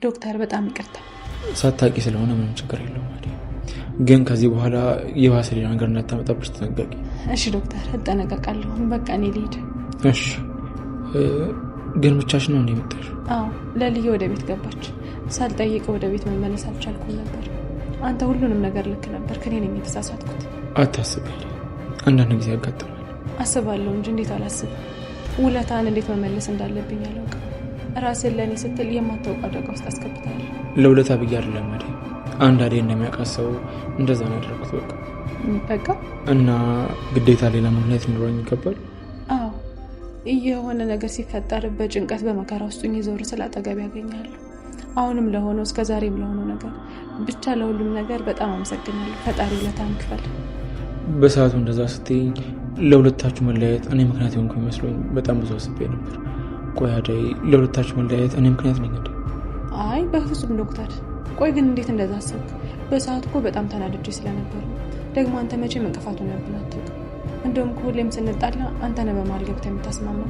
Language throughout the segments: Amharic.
ዶክተር በጣም ይቅርታ። ሳታቂ ስለሆነ ምንም ችግር የለውም አደይ። ግን ከዚህ በኋላ የባሰ ሌላ ነገር እንዳታመጣብሽ ተጠንቀቂ። እሺ ዶክተር እጠነቀቃለሁ። በቃ እኔ ልሂድ። እሺ ግን ብቻሽን ነው እንዴ የመጣሽው? አዎ ለልዬ ወደ ቤት ገባች። ሳልጠይቅ ወደ ቤት መመለስ አልቻልኩም ነበር። አንተ ሁሉንም ነገር ልክ ነበር፣ ከኔ ነኝ የተሳሳትኩት። አታስቢ፣ አንዳንድ ጊዜ ያጋጥማል። አስባለሁ እንጂ እንዴት አላስብም። ውለታን እንዴት መመለስ እንዳለብኝ አላውቅም። ራስን ለእኔ ስትል የማታውቅ አደጋ ውስጥ አስገብታለሁ። ለውለታ ብዬ አይደለም አደይ፣ አንድ አደይ እንደሚያውቃት ሰው እንደዛ ነው ያደረኩት። በቃ እና ግዴታ ሌላ ምክንያት ሊኖረኝ ይገባል? አዎ የሆነ ነገር ሲፈጠር በጭንቀት በመከራ ውስጥ ዞር ስለ አጠገብ ያገኛለሁ። አሁንም ለሆነው እስከ ዛሬም ለሆነው ነገር ብቻ ለሁሉም ነገር በጣም አመሰግናለሁ። ፈጣሪ ውለታን ክፈል። በሰዓቱ እንደዛ ስትይ ለሁለታችሁ መለያየት እኔ ምክንያት የሆንኩ ይመስሎኝ በጣም ብዙ አስቤ ነበር። ቆይ አደይ፣ ለሁለታችሁ መለያየት እኔ ምክንያት ነኝ እንዴ? አይ በፍጹም ዶክተር። ቆይ ግን እንዴት እንደዛ አሰብክ? በሰዓቱ እኮ በጣም ተናድጄ ስለነበር። ደግሞ አንተ መቼም እንቅፋት ሆነብን አታውቅም። እንደውም ሁሌም ስንጣላ አንተ ነህ በመሃል ገብተህ የምታስማማው።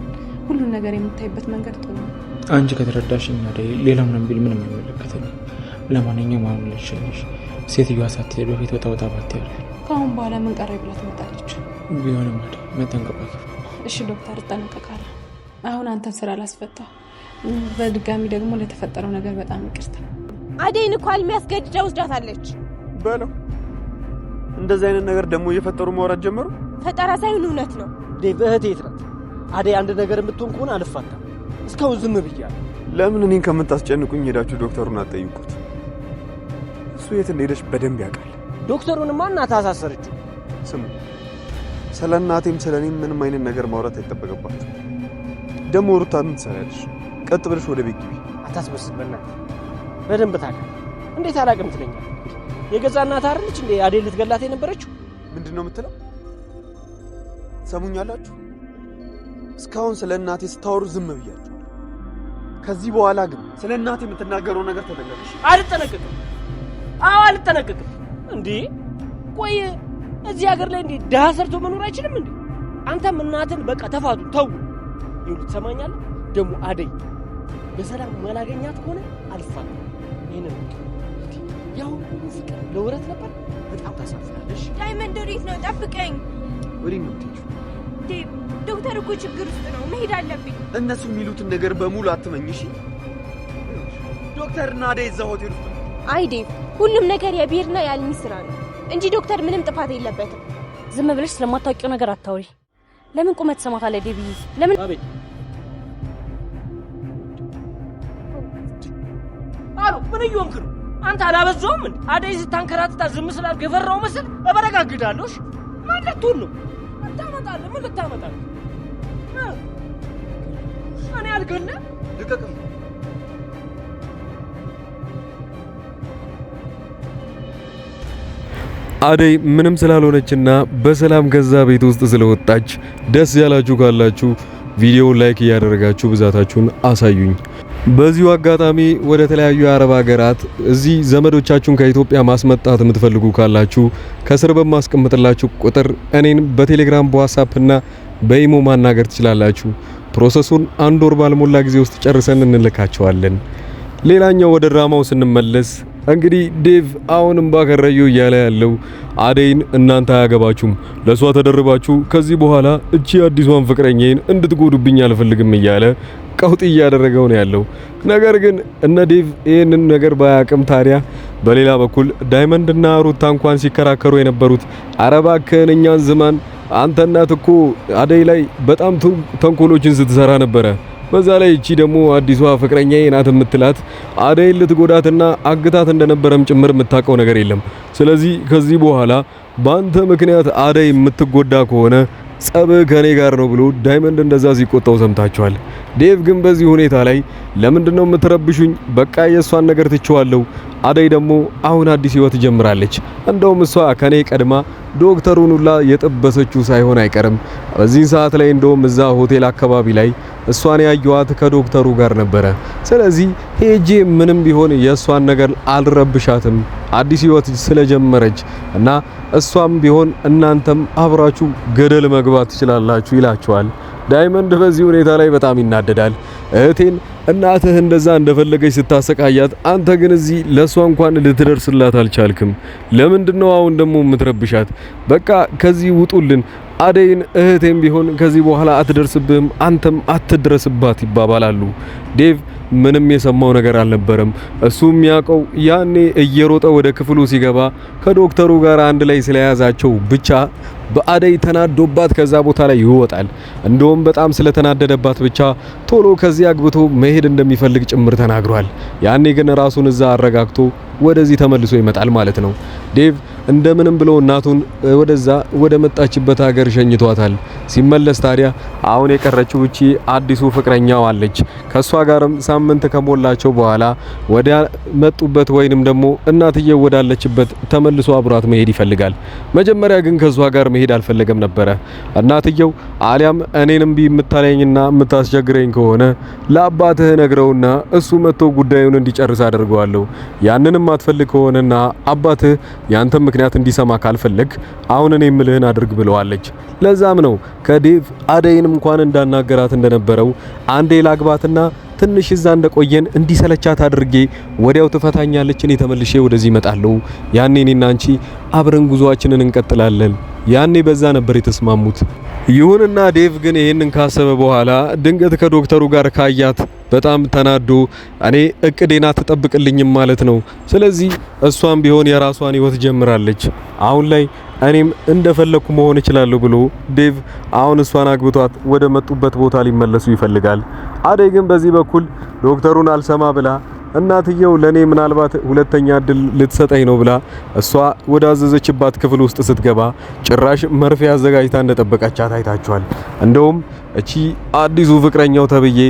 ሁሉን ነገር የምታይበት መንገድ ጥሩ ነው። አንቺ ከተረዳሽኝ አደይ፣ ሌላም ነው ቢል ምንም አይመለከተኝም። ለማንኛውም አሁን ልሽልሽ፣ ሴትዮዋ ሳትሄድ በፊት ወጣ ባትያለ ከአሁን በኋላ ምን ቀረ ብላ ትመጣለች። ቢሆንም አደይ መጠንቀቅ። እሺ ዶክተር እጠነቀቃለሁ። አሁን አንተን ስራ ላስፈታ። በድጋሚ ደግሞ ለተፈጠረው ነገር በጣም ይቅርታ። አደይን እኮ የሚያስገድደው ወስዳታለች በለው። እንደዚህ አይነት ነገር ደግሞ እየፈጠሩ ማውራት ጀመሩ። ፈጠራ ሳይሆን እውነት ነው። ዴቭ እህቴ ናት። አደይ አንድ ነገር የምትሆን ከሆነ አልፋታም። እስካሁን ዝም ብያለሁ። ለምን እኔን ከምታስጨንቁኝ ሄዳችሁ ዶክተሩን አትጠይቁት? እሱ የት እንደሄደች በደንብ ያውቃል። ዶክተሩንማ እናት አሳሰረችው። ስሙ፣ ስለ እናቴም ስለ እኔም ምንም አይነት ነገር ማውራት አይጠበቅባችሁ። ደግሞ ሩታ ምን ትሰሪያለሽ? ቀጥ ብለሽ ወደ ቤት ግቢ። አታስመስል በእናትህ። በደንብ ታውቃለህ። እንዴት አላውቅም ትለኛለህ? የገዛ እናት አይደለች እንዴ አደይ ልትገላት የነበረችው? ምንድነው የምትለው? ሰሙኛላችሁ? እስካሁን ስለ እናቴ ስታወሩ ዝም ብያችሁ። ከዚህ በኋላ ግን ስለ እናቴ የምትናገረው ነገር ተጠንቀቅሽ። አልጠነቀቅም። አዎ አልጠነቀቅም። እንዴ ቆይ እዚህ ሀገር ላይ እንዴ ድሀ ሰርቶ መኖር አይችልም እንዴ? አንተም እናትን በቃ ተፋቱ፣ ተው። ይኸውልህ ትሰማኛለህ? ደግሞ አደይ በሰላም ማላገኛት ከሆነ አልፋታም። ይሄንን ያው ፍቅር ለወራት ነበር። በጣም ታሳፍራለሽ። ዳይመንድ ወዴት ነው? ጠብቀኝ። ወዴት ነው የምትሄጂው? ዴቭ ዶክተር እኮ ችግር ውስጥ ነው፣ መሄድ አለብኝ። እነሱ የሚሉትን ነገር በሙሉ አትመኝሽ። ዶክተርና አደይ እዛ ሆቴል ውስጥ ነው። አይ ዴቭ፣ ሁሉም ነገር የቢርና ያልሚ ስራ ነው እንጂ ዶክተር ምንም ጥፋት የለበትም። ዝም ብለሽ ስለማታውቂው ነገር አታውሪ። ለምን ቁመት ሰማታለህ ዴቪ? ለምን አቤት አሉ? ምን እየሆንክ ነው አንተ? አላበዛውም እንዴ? አደይ ስታንከራትታ ዝም ስላልክ የፈራው መስል እበረጋግዳለሽ። ማለት ሁሉ ነው አታመጣለህ። ምን ልታመጣለህ? እኔ አልገለ ልቀቅም። አደይ ምንም ስላልሆነችና በሰላም ከዛ ቤት ውስጥ ስለወጣች ደስ ያላችሁ ካላችሁ ቪዲዮ ላይክ እያደረጋችሁ ብዛታችሁን አሳዩኝ። በዚሁ አጋጣሚ ወደ ተለያዩ የአረብ ሀገራት እዚህ ዘመዶቻችሁን ከኢትዮጵያ ማስመጣት የምትፈልጉ ካላችሁ ከስር በማስቀምጥላችሁ ቁጥር እኔን በቴሌግራም በዋትስአፕ እና በኢሞ ማናገር ትችላላችሁ። ፕሮሰሱን 1 ወር ባልሞላ ጊዜ ውስጥ ጨርሰን እንልካቸዋለን። ሌላኛው ወደ ድራማው ስንመለስ እንግዲህ ዴቭ አሁንም ባከረዩ እያለ ያለው አደይን እናንተ አያገባችሁም፣ ለሷ ተደርባችሁ ከዚህ በኋላ እቺ አዲሷን ፍቅረኛዬን እንድትጎዱብኝ አልፈልግም እያለ ቀውጥ እያደረገው ነው ያለው። ነገር ግን እነ ዴቭ ይሄንን ነገር ባያቅም ታዲያ በሌላ በኩል ዳይመንድና ሩታ እንኳን ሲከራከሩ የነበሩት አረባከን እኛን ዝማን፣ አንተ እናት እኮ አደይ ላይ በጣም ተንኮሎችን ስትሰራ ነበረ። በዛ ላይ እቺ ደግሞ አዲሷ ፍቅረኛዬ ናት የምትላት አደይን ልትጎዳትና አግታት እንደነበረም ጭምር የምታውቀው ነገር የለም። ስለዚህ ከዚህ በኋላ ባንተ ምክንያት አደይ የምትጎዳ ከሆነ ጸብ ከኔ ጋር ነው ብሎ ዳይመንድ እንደዛ ሲቆጣው ሰምታችኋል። ዴቭ ግን በዚህ ሁኔታ ላይ ለምንድነው የምትረብሹኝ? በቃ የሷን ነገር ትቼዋለሁ። አደይ ደግሞ አሁን አዲስ ህይወት ጀምራለች። እንደውም እሷ ከኔ ቀድማ ዶክተሩን ሁላ የጠበሰችው ሳይሆን አይቀርም። በዚህ ሰዓት ላይ እንደውም እዛ ሆቴል አካባቢ ላይ እሷን ያየዋት ከዶክተሩ ጋር ነበረ። ስለዚህ ሄጄ ምንም ቢሆን የሷን ነገር አልረብሻትም አዲስ ህይወት ስለጀመረች እና እሷም ቢሆን እናንተም አብራችሁ ገደል መግባት ትችላላችሁ ይላችኋል። ዳይመንድ በዚህ ሁኔታ ላይ በጣም ይናደዳል። እህቴን እናትህ እንደዛ እንደፈለገች ስታሰቃያት አንተ ግን እዚህ ለሷ እንኳን ልትደርስላት አልቻልክም። ለምንድነው አሁን ደግሞ የምትረብሻት? በቃ ከዚህ ውጡልን። አደይን እህቴም ቢሆን ከዚህ በኋላ አትደርስብህም፣ አንተም አትድረስባት ይባባላሉ። ዴቭ ምንም የሰማው ነገር አልነበረም። እሱ የሚያውቀው ያኔ እየሮጠ ወደ ክፍሉ ሲገባ ከዶክተሩ ጋር አንድ ላይ ስለያዛቸው ብቻ በአደይ ተናዶባት ከዛ ቦታ ላይ ይወጣል። እንደውም በጣም ስለተናደደባት ብቻ ቶሎ ከዚህ አግብቶ መሄድ እንደሚፈልግ ጭምር ተናግሯል። ያኔ ግን ራሱን እዛ አረጋግቶ ወደዚህ ተመልሶ ይመጣል ማለት ነው። ዴቭ እንደምንም ብሎ እናቱን ወደዛ ወደ መጣችበት ሀገር ሸኝቷታል። ሲመለስ ታዲያ አሁን የቀረችው እቺ አዲሱ ፍቅረኛው አለች። ከሷ ጋርም ሳምንት ከሞላቸው በኋላ ወደ መጡበት ወይንም ደግሞ እናትየው ወዳለችበት ተመልሶ አብሯት መሄድ ይፈልጋል። መጀመሪያ ግን ከሷ ጋር መሄድ አልፈለገም ነበረ። እናትየው አሊያም እኔንም የምታለኝና የምታስቸግረኝ ከሆነ ለአባትህ ነግረውና እሱ መጥቶ ጉዳዩን እንዲጨርስ አድርገዋለሁ። ያንንም አትፈልግ ከሆነና አባትህ ያንተ ምክንያት እንዲሰማ ካልፈለግ አሁን እኔ የምልህን አድርግ ብለዋለች። ለዛም ነው ከዴቭ አደይን እንኳን እንዳናገራት እንደነበረው አንዴ ላግባትና ትንሽ እዛ እንደቆየን እንዲሰለቻት አድርጌ ወዲያው ትፈታኛለች፣ እኔ ተመልሼ ወደዚህ እመጣለሁ፣ ያኔ እኔና አንቺ አብረን ጉዟችንን እንቀጥላለን። ያኔ በዛ ነበር የተስማሙት። ይሁንና ዴቭ ግን ይሄንን ካሰበ በኋላ ድንገት ከዶክተሩ ጋር ካያት በጣም ተናዶ እኔ እቅዴና ተጠብቅልኝም ማለት ነው። ስለዚህ እሷም ቢሆን የራሷን ህይወት ጀምራለች። አሁን ላይ እኔም እንደፈለኩ መሆን እችላለሁ ብሎ ዴቭ አሁን እሷን አግብቷት ወደ መጡበት ቦታ ሊመለሱ ይፈልጋል። አደይ ግን በዚህ በኩል ዶክተሩን አልሰማ ብላ እናትየው ለኔ ምናልባት ሁለተኛ እድል ልትሰጠኝ ነው ብላ እሷ ወደ አዘዘችባት ክፍል ውስጥ ስትገባ ጭራሽ መርፌ አዘጋጅታ እንደጠበቀቻት አይታችኋል። እንደውም እቺ አዲሱ ፍቅረኛው ተብዬ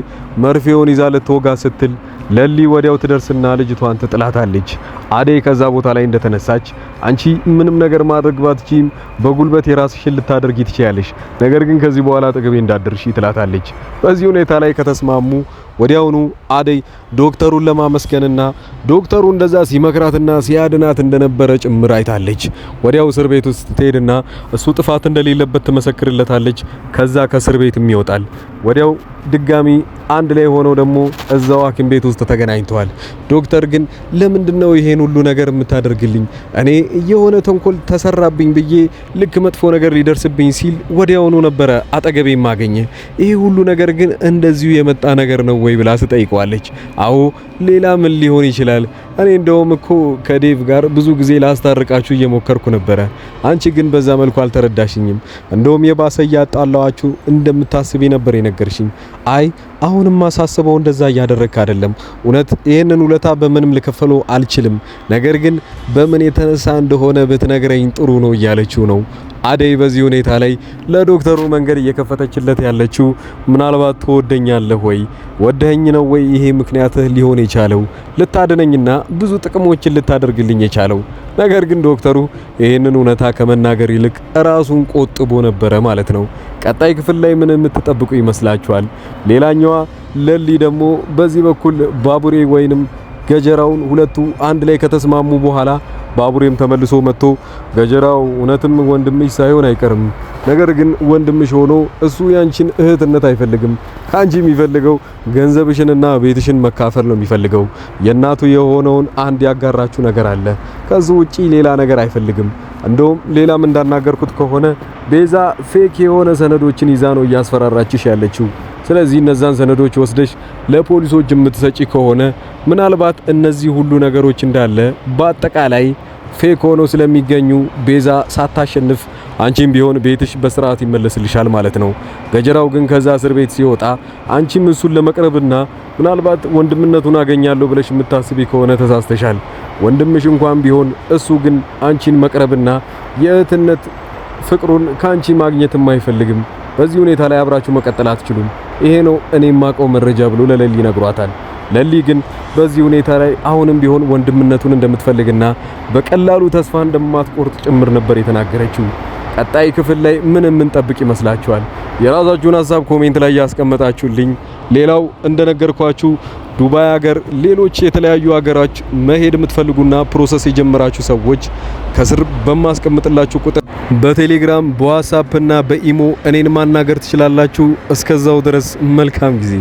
መርፌውን ይዛ ልትወጋ ስትል ለሊ ወዲያው ትደርስና ልጅቷን ትጥላታለች። አደይ ከዛ ቦታ ላይ እንደተነሳች አንቺ ምንም ነገር ማድረግ ባትችይም በጉልበት የራስሽን ልታደርጊ ትችያለሽ፣ ነገር ግን ከዚህ በኋላ አጠገቤ እንዳትደርሺ ትላታለች። በዚህ ሁኔታ ላይ ከተስማሙ ወዲያውኑ አደይ ዶክተሩን ለማመስገንና ዶክተሩ እንደዛ ሲመክራትና ሲያድናት እንደነበረ ጭምር አይታለች። ወዲያው እስር ቤት ውስጥ ትሄድና እሱ ጥፋት እንደሌለበት ትመሰክርለታለች። ከዛ ከእስር ቤትም ይወጣል። ወዲያው ድጋሚ አንድ ላይ ሆነው ደግሞ እዛው ሐኪም ቤት ውስጥ ተገናኝተዋል። ዶክተር ግን ለምንድነው ይሄን ሁሉ ነገር የምታደርግልኝ? እኔ የሆነ ተንኮል ተሰራብኝ ብዬ ልክ መጥፎ ነገር ሊደርስብኝ ሲል ወዲያውኑ ነበረ አጠገቤ ማገኘ። ይሄ ሁሉ ነገር ግን እንደዚሁ የመጣ ነገር ነው ወይ ብላ ትጠይቀዋለች። አዎ ሌላ ምን ሊሆን ይችላል? እኔ እንደውም እኮ ከዴቭ ጋር ብዙ ጊዜ ላስታርቃችሁ እየሞከርኩ ነበረ። አንቺ ግን በዛ መልኩ አልተረዳሽኝም። እንደውም የባሰ ያጣላችሁ እንደምታስቢ ነበር የነገርሽኝ። አይ አሁንም ማሳስበው እንደዛ እያደረክ አይደለም። እውነት ይሄንን ውለታ በምንም ልከፈለው አልችልም፣ ነገር ግን በምን የተነሳ እንደሆነ ብትነግረኝ ጥሩ ነው እያለችው ነው። አደይ በዚህ ሁኔታ ላይ ለዶክተሩ መንገድ እየከፈተችለት ያለችው ምናልባት ትወደኛለህ ወይ ወደኸኝ ነው ወይ ይሄ ምክንያትህ ሊሆን የቻለው ልታድነኝና ብዙ ጥቅሞችን ልታደርግልኝ የቻለው። ነገር ግን ዶክተሩ ይሄንን እውነታ ከመናገር ይልቅ ራሱን ቆጥቦ ነበረ ማለት ነው። ቀጣይ ክፍል ላይ ምን የምትጠብቁ ይመስላችኋል? ሌላኛዋ ለሊ ደግሞ በዚህ በኩል ባቡሬ ወይንም ገጀራውን ሁለቱ አንድ ላይ ከተስማሙ በኋላ ባቡሬም ተመልሶ መጥቶ ገጀራው እውነትም ወንድምሽ ሳይሆን አይቀርም፣ ነገር ግን ወንድምሽ ሆኖ እሱ ያንቺን እህትነት አይፈልግም። ካንቺ የሚፈልገው ገንዘብሽንና ቤትሽን መካፈል ነው የሚፈልገው። የእናቱ የሆነውን አንድ ያጋራችሁ ነገር አለ፣ ከዚህ ውጪ ሌላ ነገር አይፈልግም። እንደውም ሌላም እንዳናገርኩት ከሆነ ቤዛ ፌክ የሆነ ሰነዶችን ይዛ ነው እያስፈራራችሽ ያለችው። ስለዚህ እነዛን ሰነዶች ወስደሽ ለፖሊሶች የምትሰጪ ከሆነ ምናልባት እነዚህ ሁሉ ነገሮች እንዳለ በአጠቃላይ ፌክ ሆኖ ስለሚገኙ ቤዛ ሳታሸንፍ አንቺም ቢሆን ቤትሽ በስርዓት ይመለስልሻል ማለት ነው። ገጀራው ግን ከዛ እስር ቤት ሲወጣ አንቺም እሱን ለመቅረብና ምናልባት ወንድምነቱን አገኛለሁ ብለሽ የምታስቢ ከሆነ ተሳስተሻል። ወንድምሽ እንኳን ቢሆን እሱ ግን አንቺን መቅረብና የእህትነት ፍቅሩን ካንቺ ማግኘትም አይፈልግም። በዚህ ሁኔታ ላይ አብራችሁ መቀጠል አትችሉም። ይሄ ነው እኔ የማውቀው መረጃ ብሎ ለለሊ ነግሯታል። ለሊ ግን በዚህ ሁኔታ ላይ አሁንም ቢሆን ወንድምነቱን እንደምትፈልግና በቀላሉ ተስፋ እንደማትቆርጥ ጭምር ነበር የተናገረችው። ቀጣይ ክፍል ላይ ምን የምንጠብቅ ይመስላችኋል? የራሳችሁን ሀሳብ ኮሜንት ላይ ያስቀመጣችሁልኝ። ሌላው እንደነገርኳችሁ ዱባይ ሀገር፣ ሌሎች የተለያዩ ሀገሮች መሄድ የምትፈልጉና ፕሮሰስ የጀመራችሁ ሰዎች ከስር በማስቀምጥላችሁ ቁጥር በቴሌግራም በዋትስአፕ እና በኢሞ እኔን ማናገር ትችላላችሁ። እስከዛው ድረስ መልካም ጊዜ